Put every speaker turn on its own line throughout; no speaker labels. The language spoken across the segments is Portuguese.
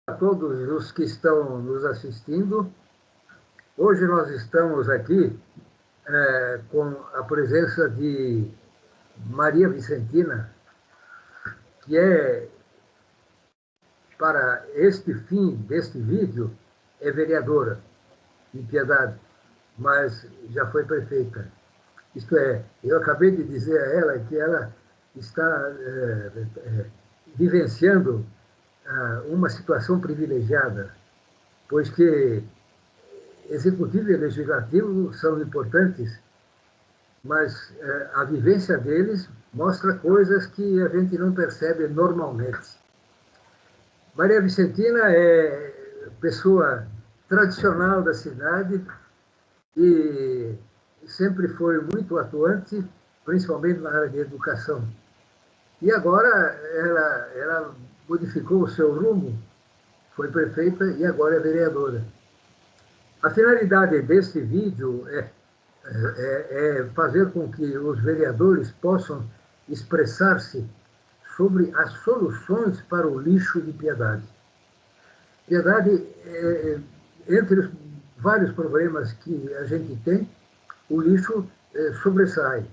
A todos os que estão nos assistindo. Hoje nós estamos aqui com a presença de Maria Vicentina, que é, para este fim deste vídeo, é vereadora de Piedade, mas já foi prefeita. Isto é, eu acabei de dizer a ela que ela está vivenciando uma situação privilegiada, pois que executivo e legislativo são importantes, mas a vivência deles mostra coisas que a gente não percebe normalmente. Maria Vicentina é pessoa tradicional da cidade e sempre foi muito atuante, principalmente na área de educação. E agora ela modificou o seu rumo, foi prefeita e agora é vereadora. A finalidade deste vídeo é fazer com que os vereadores possam expressar-se sobre as soluções para o lixo de Piedade. Piedade, entre os vários problemas que a gente tem, o lixo sobressai.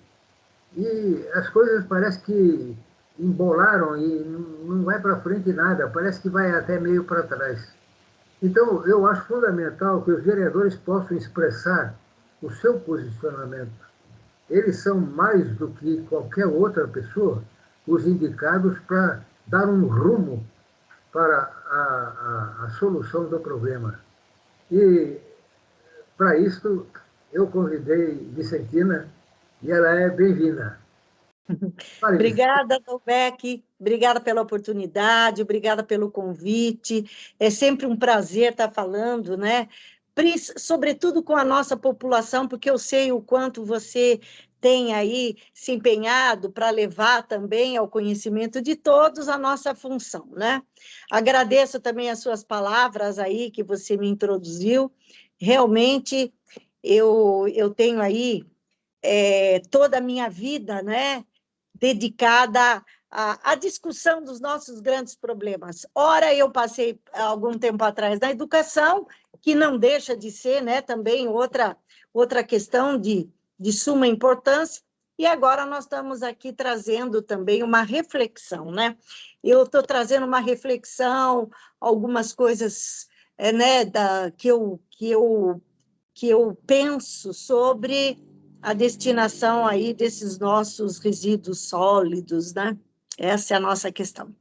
E as coisas parece que embolaram e não vai para frente nada, parece que vai até meio para trás. Então, eu acho fundamental que os vereadores possam expressar o seu posicionamento. Eles são mais do que qualquer outra pessoa os indicados para dar um rumo para a solução do problema. E, para isso, eu convidei Vicentina e ela é bem-vinda.
Obrigada, Dalbec, obrigada pela oportunidade, obrigada pelo convite. É sempre um prazer estar falando, né? Sobretudo com a nossa população, porque eu sei o quanto você tem aí se empenhado para levar também ao conhecimento de todos a nossa função, né? Agradeço também as suas palavras aí que você me introduziu. Realmente, eu tenho aí toda a minha vida, né, dedicada à discussão dos nossos grandes problemas. Ora, eu passei algum tempo atrás na educação, que não deixa de ser, né, também outra questão de suma importância, e agora nós estamos aqui trazendo também uma reflexão, né? Eu estou trazendo uma reflexão, algumas coisas né, que eu penso sobre a destinação aí desses nossos resíduos sólidos, né? Essa é a nossa questão.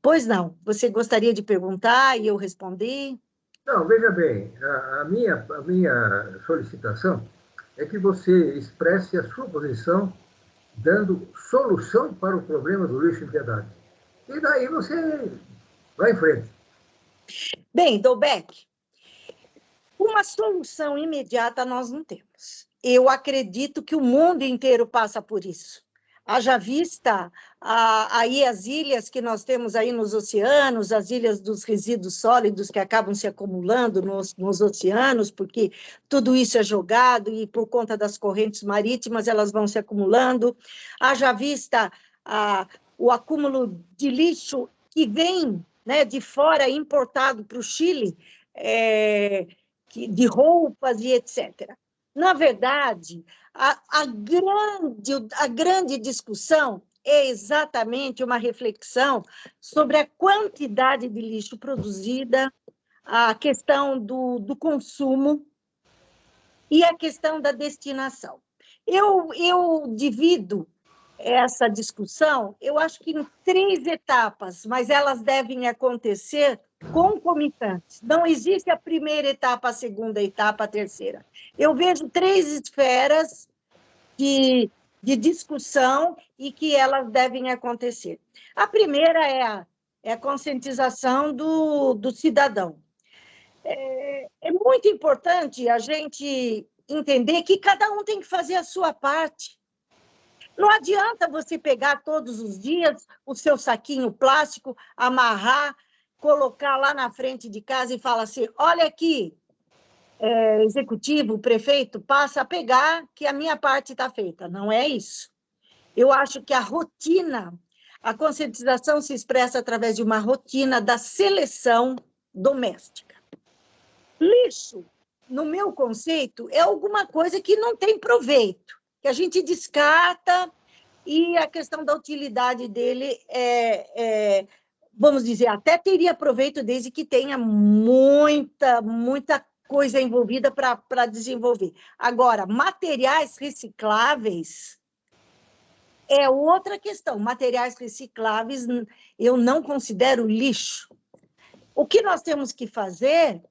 Pois não, você gostaria de perguntar e eu respondi?
Não, veja bem, a minha solicitação é que você expresse a sua posição dando solução para o problema do lixo em Piedade. E daí você vai em frente.
Bem, Dolbeck, uma solução imediata nós não temos. Eu acredito que o mundo inteiro passa por isso. Haja vista aí as ilhas que nós temos aí nos oceanos, as ilhas dos resíduos sólidos que acabam se acumulando nos oceanos, porque tudo isso é jogado e por conta das correntes marítimas elas vão se acumulando. Haja vista o acúmulo de lixo que vem, né, de fora, importado para o Chile, de roupas e etc. Na verdade, a grande discussão é exatamente uma reflexão sobre a quantidade de lixo produzida, a questão do consumo e a questão da destinação. Eu divido essa discussão, eu acho que em 3 etapas, mas elas devem acontecer concomitantes. Não existe a primeira etapa, a segunda etapa, a terceira. Eu vejo 3 esferas de discussão e que elas devem acontecer. A primeira é a conscientização do cidadão. É muito importante a gente entender que cada um tem que fazer a sua parte. Não adianta você pegar todos os dias o seu saquinho plástico, amarrar, colocar lá na frente de casa e falar assim, olha aqui, executivo, prefeito, passa a pegar que a minha parte está feita. Não é isso. Eu acho que a rotina, A conscientização se expressa através de uma rotina da seleção doméstica. Lixo, no meu conceito, é alguma coisa que não tem proveito, que a gente descarta, e a questão da utilidade dele vamos dizer, até teria proveito desde que tenha muita coisa envolvida para desenvolver. Agora, materiais recicláveis é outra questão. Materiais recicláveis eu não considero lixo. O que nós temos que fazer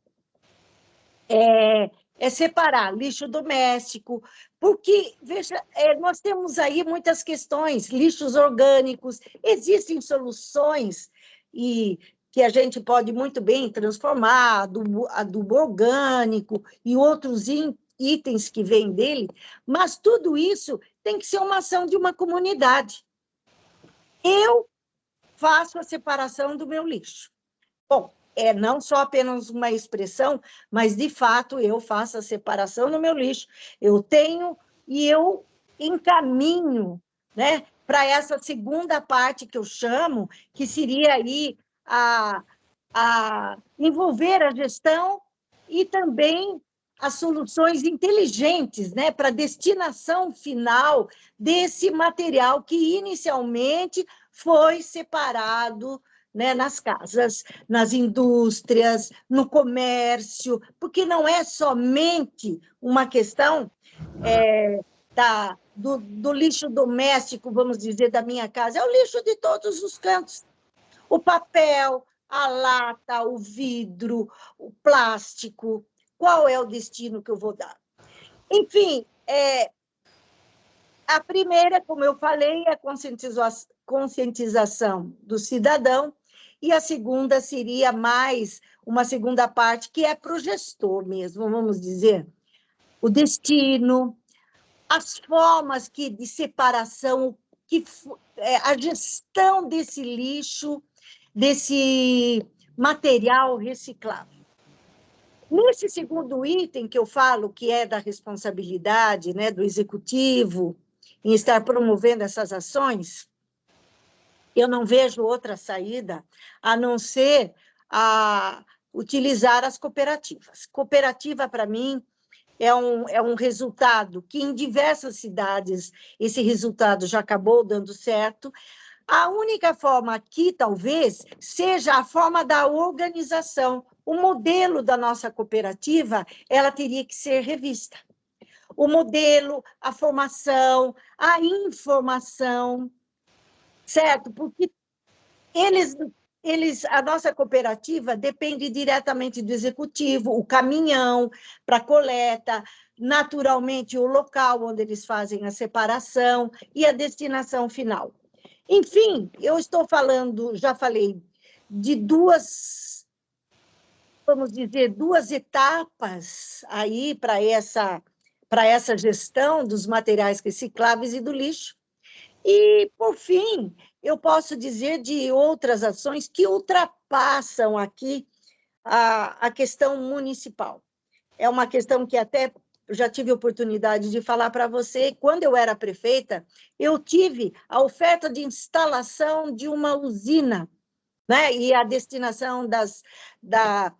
é separar lixo doméstico, porque, veja, nós temos aí muitas questões, lixos orgânicos, existem soluções e que a gente pode muito bem transformar, adubo orgânico e outros itens que vêm dele, mas tudo isso tem que ser uma ação de uma comunidade. Eu faço a separação do meu lixo. Bom, não só apenas uma expressão, mas, de fato, eu faço a separação no meu lixo. Eu tenho e eu encaminho, né, para essa segunda parte que eu chamo, que seria aí a envolver a gestão e também as soluções inteligentes, né, para a destinação final desse material que inicialmente foi separado, né, nas casas, nas indústrias, no comércio, porque não é somente uma questão do lixo doméstico, vamos dizer, da minha casa, é o lixo de todos os cantos. O papel, a lata, o vidro, o plástico, qual é o destino que eu vou dar? Enfim, a primeira, como eu falei, é a conscientização do cidadão, e a segunda seria mais uma segunda parte, que é para o gestor mesmo, vamos dizer, o destino, as formas de separação, a gestão desse lixo, desse material reciclável. Nesse segundo item que eu falo, que é da responsabilidade, né, do executivo, em estar promovendo essas ações, eu não vejo outra saída a não ser utilizar as cooperativas. Cooperativa, para mim, é um resultado que, em diversas cidades, esse resultado já acabou dando certo. A única forma aqui, talvez, seja a forma da organização. O modelo da nossa cooperativa, ela teria que ser revista. O modelo, a formação, a informação, certo? Porque a nossa cooperativa depende diretamente do executivo, o caminhão para coleta, naturalmente o local onde eles fazem a separação e a destinação final. Enfim, eu estou falando, já falei de vamos dizer, duas etapas aí para essa gestão dos materiais recicláveis e do lixo. E, por fim, eu posso dizer de outras ações que ultrapassam aqui a questão municipal. É uma questão que até já tive oportunidade de falar para você. Quando eu era prefeita, eu tive a oferta de instalação de uma usina, né? E a destinação da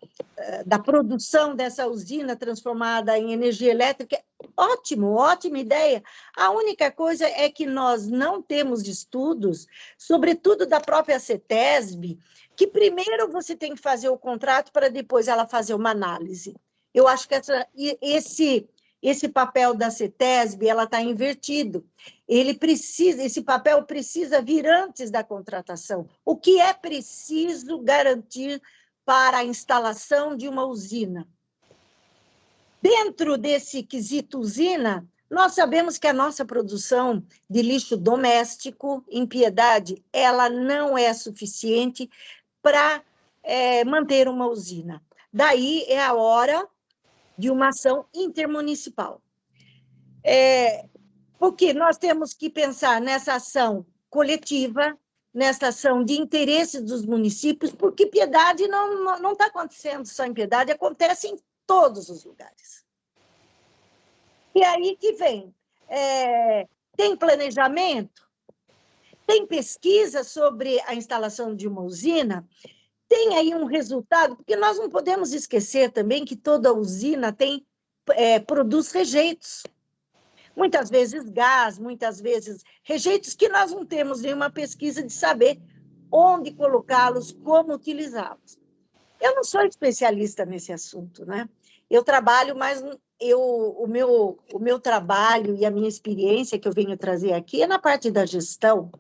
produção dessa usina transformada em energia elétrica. Ótimo, ótima ideia. A única coisa é que nós não temos estudos, sobretudo da própria CETESB, que primeiro você tem que fazer o contrato para depois ela fazer uma análise. Eu acho que esse papel da CETESB ela está invertido. Esse papel precisa vir antes da contratação. O que é preciso garantir para a instalação de uma usina? Dentro desse quesito usina, nós sabemos que a nossa produção de lixo doméstico, em Piedade, ela não é suficiente para manter uma usina. Daí é a hora de uma ação intermunicipal. Porque nós temos que pensar nessa ação coletiva, nessa ação de interesse dos municípios, porque Piedade não está acontecendo só em Piedade, acontece em todos os lugares. E aí que vem, tem planejamento? Tem pesquisa sobre a instalação de uma usina, tem aí um resultado, porque nós não podemos esquecer também que toda usina produz rejeitos. Muitas vezes gás, muitas vezes rejeitos que nós não temos nenhuma pesquisa de saber onde colocá-los, como utilizá-los. Eu não sou especialista nesse assunto, né? Eu trabalho, mas o meu trabalho e a minha experiência que eu venho trazer aqui é na parte da gestão.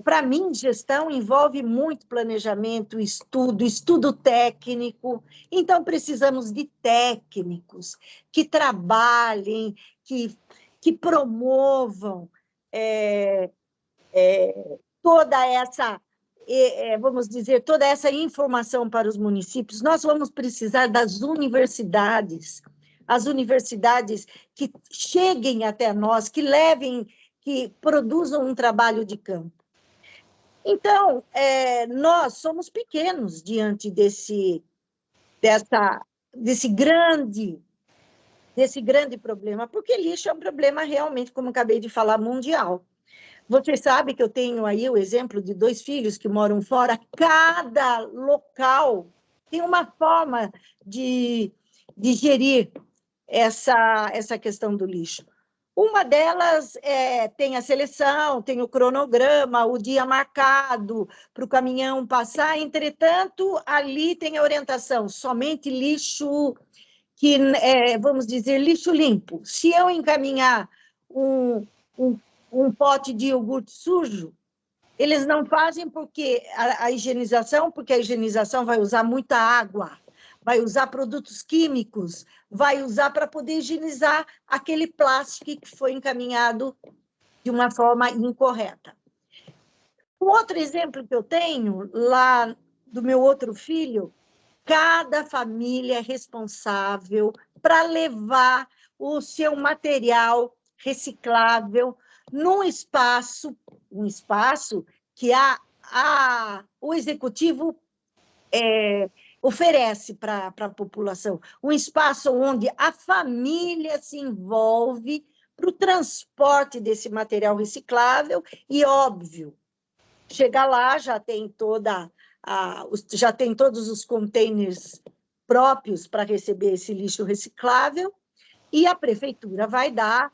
Para mim, gestão envolve muito planejamento, estudo técnico. Então, precisamos de técnicos que trabalhem, que promovam toda essa, vamos dizer, toda essa informação para os municípios. Nós vamos precisar das universidades, as universidades que cheguem até nós, que levem, que produzam um trabalho de campo. Então, nós somos pequenos diante desse grande problema, porque lixo é um problema realmente, como acabei de falar, mundial. Você sabe que eu tenho aí o exemplo de 2 filhos que moram fora, cada local tem uma forma de gerir essa questão do lixo. Uma delas tem a seleção, tem o cronograma, o dia marcado para o caminhão passar, entretanto, ali tem a orientação, somente lixo que, vamos dizer, lixo limpo. Se eu encaminhar um pote de iogurte sujo, eles não fazem porque a higienização vai usar muita água, vai usar produtos químicos, vai usar para poder higienizar aquele plástico que foi encaminhado de uma forma incorreta. Um outro exemplo que eu tenho, lá do meu outro filho, cada família é responsável para levar o seu material reciclável num espaço, que o executivo oferece para a população, um espaço onde a família se envolve para o transporte desse material reciclável e, óbvio, chega lá, já tem todos os containers próprios para receber esse lixo reciclável e a prefeitura vai dar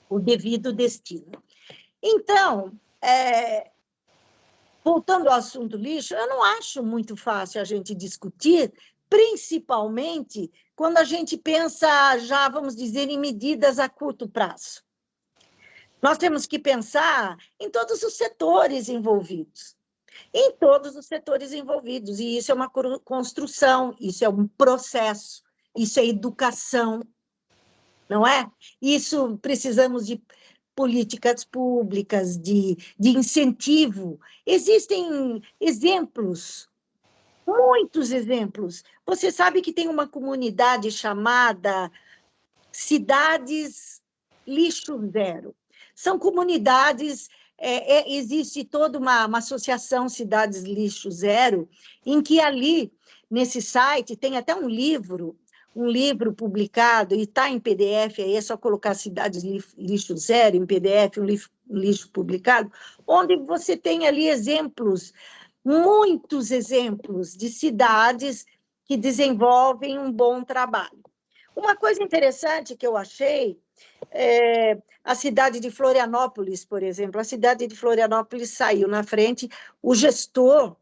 o devido destino. Então, voltando ao assunto lixo, eu não acho muito fácil a gente discutir, principalmente quando a gente pensa já, vamos dizer, em medidas a curto prazo. Nós temos que pensar em todos os setores envolvidos. E isso é uma construção, isso é um processo, isso é educação, não é? Isso precisamos de políticas públicas, de incentivo. Existem exemplos, muitos exemplos. Você sabe que tem uma comunidade chamada Cidades Lixo Zero. São comunidades, existe toda uma associação Cidades Lixo Zero, em que ali, nesse site, tem até um livro publicado, e está em PDF, aí é só colocar Cidades Lixo Zero em PDF, um lixo publicado, onde você tem ali exemplos, muitos exemplos de cidades que desenvolvem um bom trabalho. Uma coisa interessante que eu achei, a cidade de Florianópolis, por exemplo, a cidade de Florianópolis saiu na frente, o gestor,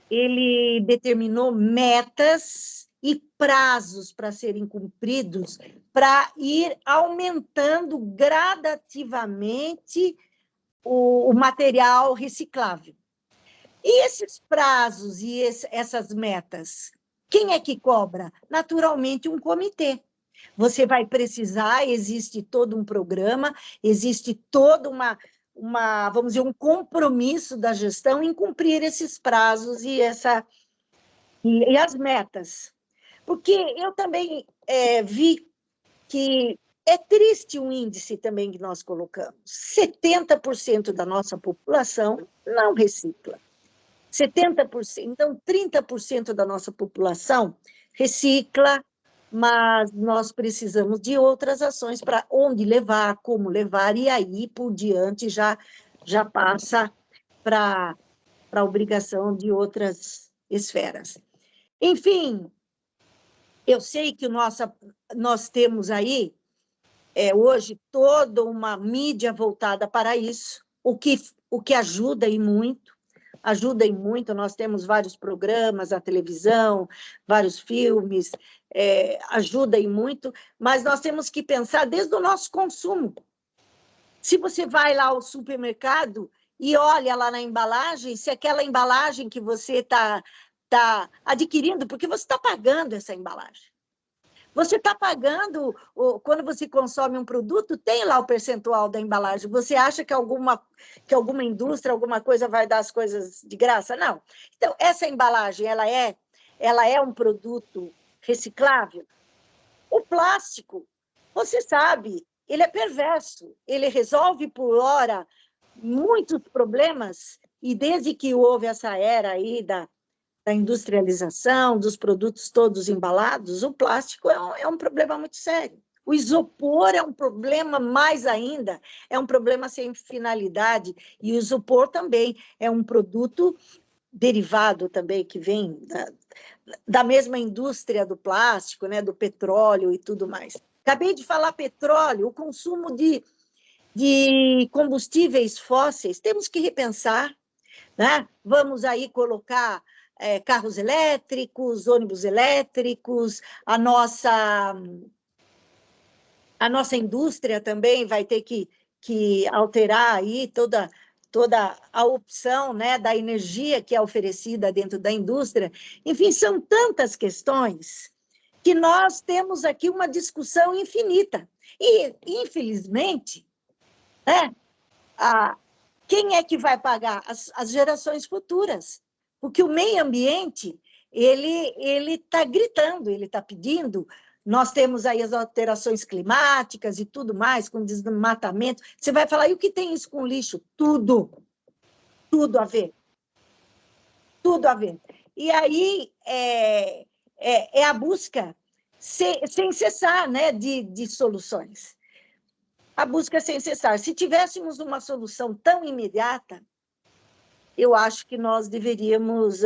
ele determinou metas e prazos para serem cumpridos, para ir aumentando gradativamente o material reciclável. E esses prazos e essas metas, quem é que cobra? Naturalmente, um comitê. Você vai precisar, existe todo um programa, existe toda vamos dizer, um compromisso da gestão em cumprir esses prazos e as metas. Porque eu também vi que é triste o índice também que nós colocamos. 70% da nossa população não recicla. 70%, então 30% da nossa população recicla, mas nós precisamos de outras ações para onde levar, como levar, e aí, por diante, já passa para a obrigação de outras esferas. Enfim, eu sei que nós temos aí, hoje, toda uma mídia voltada para isso, o que ajuda e muito, nós temos vários programas na televisão, vários filmes, ajuda e muito, mas nós temos que pensar desde o nosso consumo. Se você vai lá ao supermercado e olha lá na embalagem, se aquela embalagem que você está adquirindo, porque você está pagando essa embalagem. Você está pagando, quando você consome um produto, tem lá o percentual da embalagem. Você acha que alguma indústria, alguma coisa vai dar as coisas de graça? Não. Então, essa embalagem, ela é um produto reciclável? O plástico, você sabe, ele é perverso. Ele resolve, por hora, muitos problemas, e desde que houve essa era aí da industrialização, dos produtos todos embalados, o plástico é um problema muito sério. O isopor é um problema mais ainda, é um problema sem finalidade, e o isopor também é um produto derivado também, que vem da mesma indústria do plástico, né, do petróleo e tudo mais. Acabei de falar petróleo, o consumo de combustíveis fósseis, temos que repensar, né? Vamos aí colocar carros elétricos, ônibus elétricos, a nossa indústria também vai ter que alterar aí toda a opção, né, da energia que é oferecida dentro da indústria. Enfim, são tantas questões que nós temos aqui uma discussão infinita. E, infelizmente, né, quem é que vai pagar? As gerações futuras. Porque o meio ambiente, ele está gritando, ele está pedindo. Nós temos aí as alterações climáticas e tudo mais, com desmatamento. Você vai falar, e o que tem isso com lixo? Tudo a ver. Tudo a ver. E aí é a busca sem cessar, né, de soluções. A busca sem cessar. Se tivéssemos uma solução tão imediata, eu acho que nós deveríamos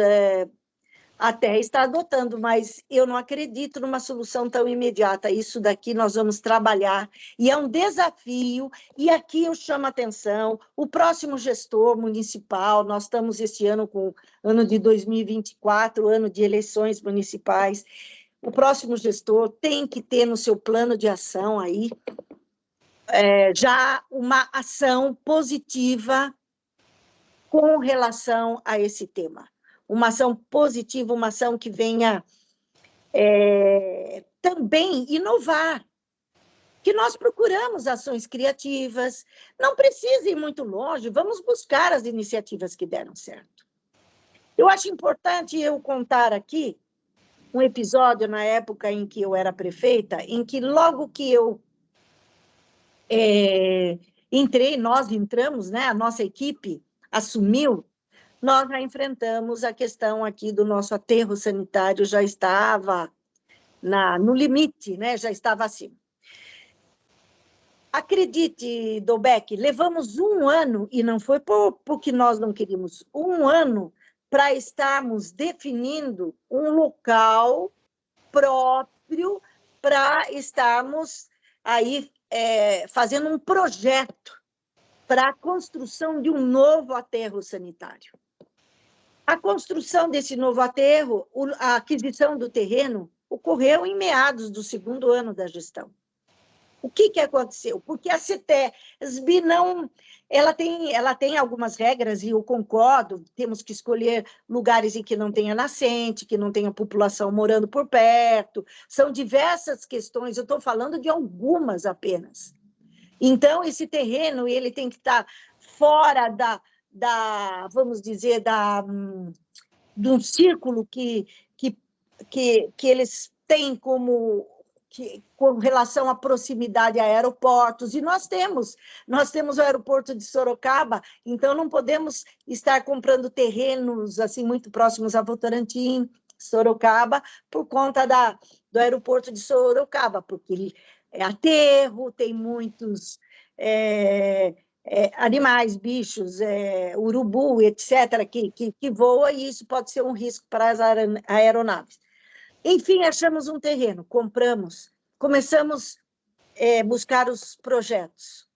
até estar adotando, mas eu não acredito numa solução tão imediata. Isso daqui nós vamos trabalhar, e é um desafio, e aqui eu chamo a atenção, o próximo gestor municipal, nós estamos este ano com ano de 2024, ano de eleições municipais, o próximo gestor tem que ter no seu plano de ação aí, já uma ação positiva com relação a esse tema. Uma ação positiva, uma ação que venha também inovar, que nós procuramos ações criativas, não precisa ir muito longe, vamos buscar as iniciativas que deram certo. Eu acho importante eu contar aqui um episódio na época em que eu era prefeita, em que logo que eu nós entramos, né, a nossa equipe assumiu, nós já enfrentamos a questão aqui do nosso aterro sanitário, já estava no limite, né, já estava acima. Acredite, Dolbeck, levamos um ano, e não foi porque nós não queríamos, um ano para estarmos definindo um local próprio para estarmos aí fazendo um projeto para a construção de um novo aterro sanitário. A construção desse novo aterro, a aquisição do terreno, ocorreu em meados do segundo ano da gestão. O que aconteceu? Porque a CETESB ela tem algumas regras, e eu concordo, temos que escolher lugares em que não tenha nascente, que não tenha população morando por perto, são diversas questões, eu estou falando de algumas apenas. Então, esse terreno ele tem que estar fora vamos dizer, de um círculo que eles têm com relação à proximidade a aeroportos, e nós temos o aeroporto de Sorocaba, então não podemos estar comprando terrenos assim muito próximos a Votorantim, Sorocaba, por conta do aeroporto de Sorocaba, porque é aterro, tem muitos animais, bichos, urubu, etc., que voam, e isso pode ser um risco para as aeronaves. Enfim, achamos um terreno, compramos, começamos a buscar os projetos.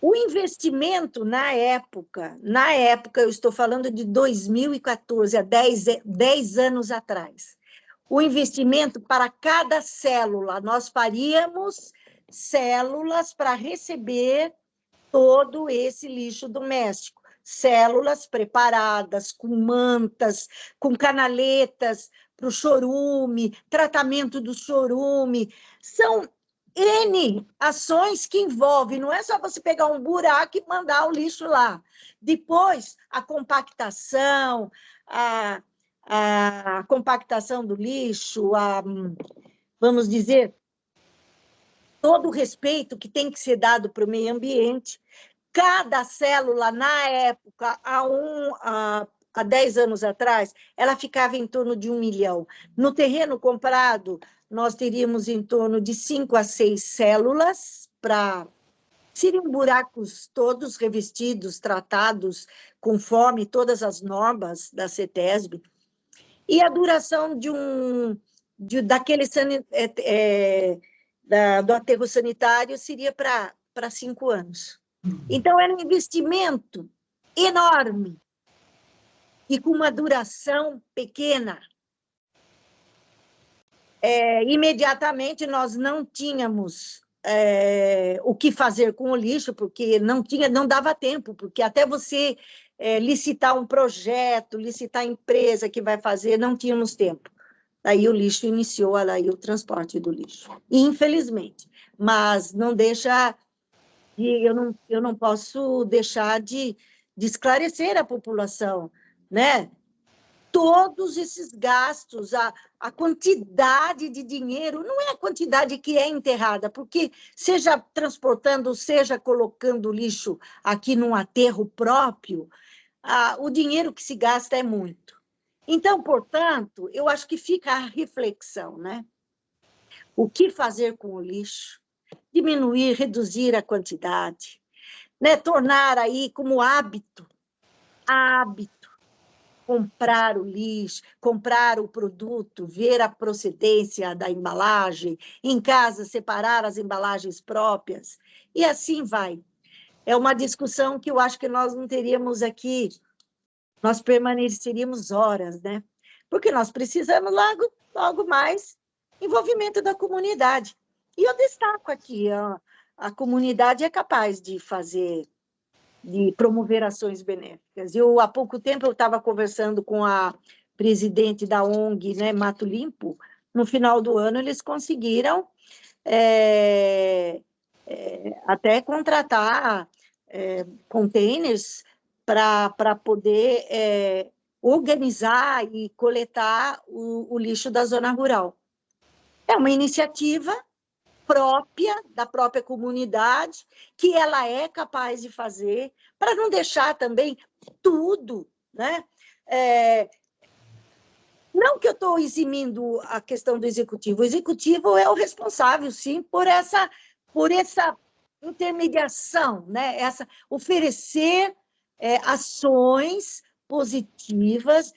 O investimento na época, eu estou falando de 2014, há 10 anos atrás, o investimento para cada célula, nós faríamos células para receber todo esse lixo doméstico, células preparadas, com mantas, com canaletas para o chorume, tratamento do chorume, são N ações que envolvem, não é só você pegar um buraco e mandar o lixo lá. Depois, a compactação, a compactação do lixo, vamos dizer, todo o respeito que tem que ser dado para o meio ambiente. Cada célula, na época, há 10 anos atrás, ela ficava em torno de 1 milhão. No terreno comprado, nós teríamos em torno de 5 a 6 células para seriam buracos todos revestidos, tratados conforme todas as normas da CETESB. E a duração do aterro sanitário seria para 5 anos. Então, era um investimento enorme e com uma duração pequena. Imediatamente, nós não tínhamos o que fazer com o lixo, porque não dava tempo, porque até você licitar um projeto, licitar a empresa que vai fazer, não tínhamos tempo. Daí o lixo iniciou, aí o transporte do lixo. Infelizmente, mas não deixa... eu não posso deixar de esclarecer a população, né? Todos esses gastos, a quantidade de dinheiro, não é a quantidade que é enterrada, porque seja transportando, seja colocando lixo aqui num aterro próprio, o dinheiro que se gasta é muito. Então, portanto, eu acho que fica a reflexão, né? O que fazer com o lixo? Diminuir, reduzir a quantidade, né? Tornar aí como hábito, comprar o lixo, comprar o produto, ver a procedência da embalagem, em casa separar as embalagens próprias, e assim vai. É uma discussão que eu acho que nós não teríamos aqui, nós permaneceríamos horas, né? Porque nós precisamos logo mais envolvimento da comunidade. E eu destaco aqui, a comunidade é capaz de promover ações benéficas. Há pouco tempo, eu estava conversando com a presidente da ONG, né, Mato Limpo. No final do ano, eles conseguiram até contratar containers para poder organizar e coletar o lixo da zona rural. É uma iniciativa própria, da própria comunidade, que ela é capaz de fazer, para não deixar também tudo, né? Não que eu estou eximindo a questão do executivo, o executivo é o responsável, sim, por essa intermediação, né? Oferecer ações positivas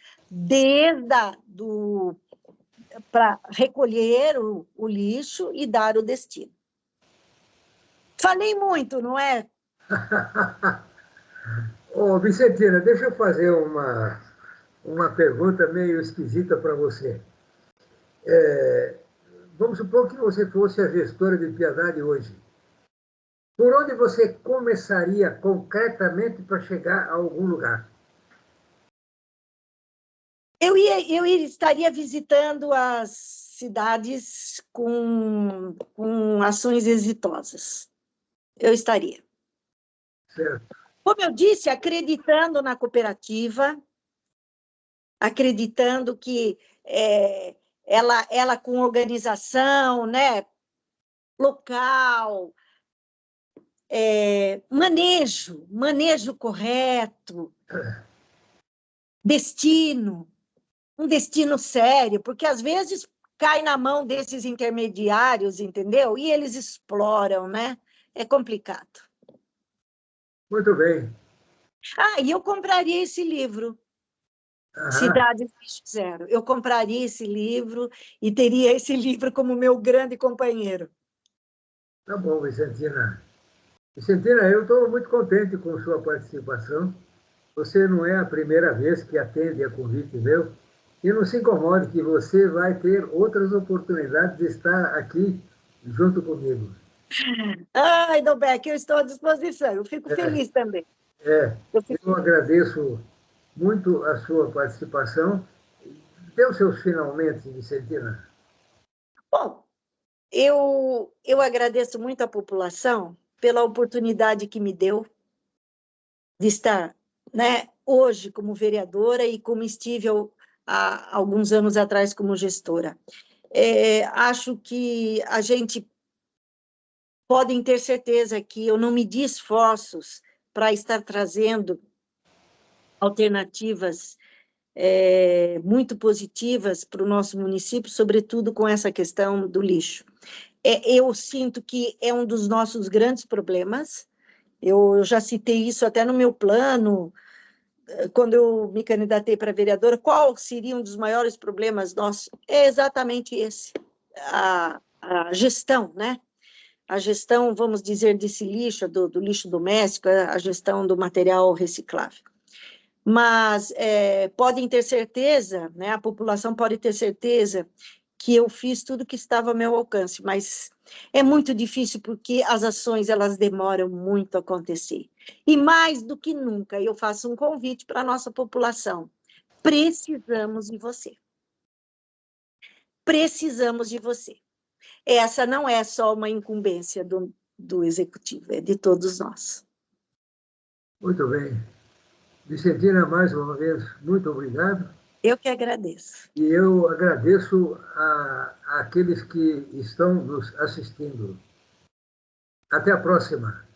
para recolher o lixo e dar o destino. Falei muito, não é?
Ô, Vicentina, deixa eu fazer uma pergunta meio esquisita para você. Vamos supor que você fosse a gestora de Piedade hoje. Por onde você começaria concretamente para chegar a algum lugar?
Eu estaria visitando as cidades com ações exitosas. Eu estaria.
Certo.
Como eu disse, acreditando na cooperativa, acreditando que ela com organização, né, local, manejo correto, destino, um destino sério, porque às vezes cai na mão desses intermediários, entendeu? E eles exploram, né? É complicado.
Muito bem.
Ah, e eu compraria esse livro,
Aham.
Cidade Lixo Zero. Eu compraria esse livro e teria esse livro como meu grande companheiro.
Tá bom, Vicentina. Vicentina, eu estou muito contente com sua participação. Você não é a primeira vez que atende a convite meu. E não se incomode que você vai ter outras oportunidades de estar aqui junto comigo.
Ai, Dalbec, eu estou à disposição. Eu fico feliz também.
É,
Eu fico
eu
feliz.
agradeço muito a sua participação. Dê os seus finalmente, Vicentina.
Bom, eu agradeço muito à população pela oportunidade que me deu de estar, né, hoje como vereadora e como estive há alguns anos atrás como gestora. Acho que a gente podem ter certeza que eu não medi esforços para estar trazendo alternativas muito positivas para o nosso município, sobretudo com essa questão do lixo. Eu sinto que é um dos nossos grandes problemas. Eu já citei isso até no meu plano, quando eu me candidatei para vereadora. Qual seria um dos maiores problemas nossos? É exatamente esse, a gestão, né? A gestão, vamos dizer, desse lixo, do lixo doméstico, a gestão do material reciclável. Mas podem ter certeza, né, a população pode ter certeza que eu fiz tudo que estava ao meu alcance, mas é muito difícil porque as ações elas demoram muito a acontecer. E mais do que nunca, eu faço um convite para a nossa população. Precisamos de você. Precisamos de você. Essa não é só uma incumbência do executivo, é de todos nós.
Muito bem. Vicentina, mais uma vez, muito obrigado.
Eu que agradeço.
E eu agradeço àqueles que estão nos assistindo. Até a próxima.